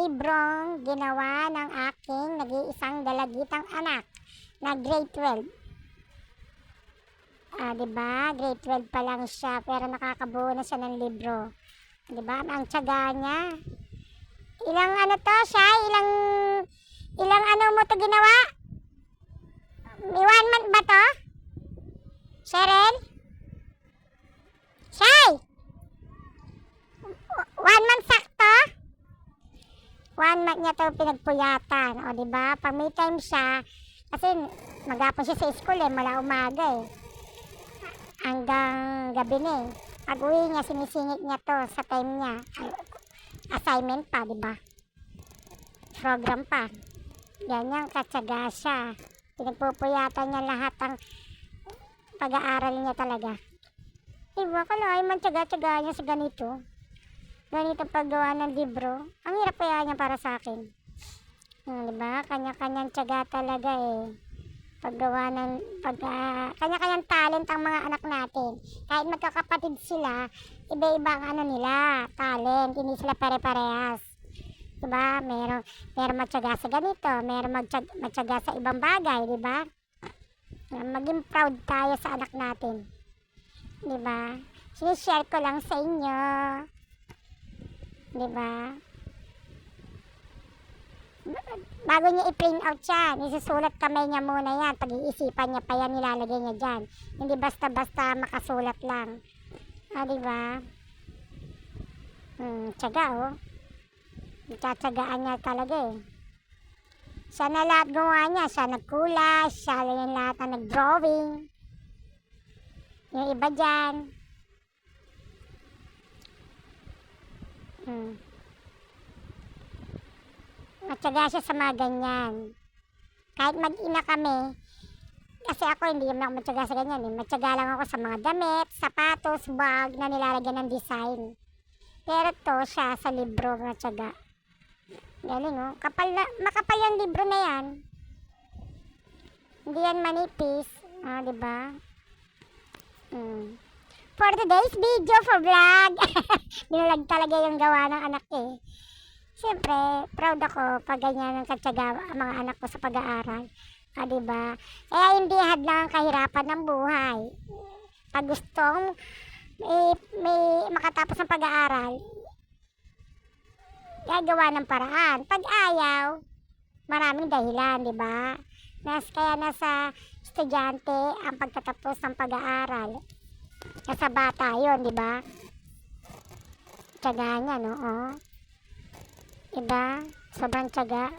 librong ginawa ng aking nag-iisang dalagitang anak na grade 12. Diba? Grade 12 pa lang siya, pero nakakabuo na siya ng libro. Diba? Ang tiyaga niya. Ilang ano to siya? Ilang ano mo to ginawa? May 1 month ba to? Cheryl? Shay! 1 month sakto? 1 month niya to pinagpuyatan. O diba? Pag may time siya, kasi maghapon siya sa school mula umaga hanggang gabi na Pag uwi niya, sinisingit niya to sa time niya. Assignment pa, diba? Program pa. Ganyan katsaga siya. Pinagpupuyatan niya lahat ng pag-aaral niya talaga. Diba? Kalahin man tsaga-tsaga niya sa ganito. Ganito paggawa ng libro. Ang hirap kaya niya para sa akin. Diba? Kanya-kanyang tsaga talaga Paggawa ng kanya-kanyang talent ang mga anak natin. Kahit magkakapatid sila, iba-iba ang ano nila, talent. Hindi sila pare-parehas. Diba? Meron matyaga sa ganito, meron matyaga sa ibang bagay, diba? Maging proud tayo sa anak natin. Diba? Sinishare ko lang sa inyo. Diba? Bago niya i-print out yan, isusulat kamay niya muna yan. Pag-iisipan niya pa yan, nilalagay niya dyan. Hindi basta-basta makasulat lang. Diba? Tiyaga Tsatsagaan niya talaga Siya na lahat gumawa niya. Siya nagkulay, siya yung lahat na nag-drawing. Yung iba dyan. Matyaga siya sa mga ganyan. Kahit mag-ina kami, kasi ako hindi naman ako matyaga sa ganyan Matyaga lang ako sa mga damit, sapatos, bag na nilalagyan ng design. Pero to siya sa libro matyaga. Galing makapal yung libro na yan. Hindi yan manipis. Diba? For today's video for vlog. Binalag talaga yung gawa ng anak Siyempre, proud ako pag ganyan ang katyaga ang mga anak ko sa pag-aaral. Diba? Kaya hindi hadlang ang kahirapan ng buhay. Pag gustong may makatapos ng pag-aaral, gagawa ng paraan. Pag ayaw, maraming dahilan, diba? Kaya nasa estudyante ang pagtatapos ng pag-aaral. Nasa bata yun, diba? Tiyaga niya, Diba? Sobrang tiyaga.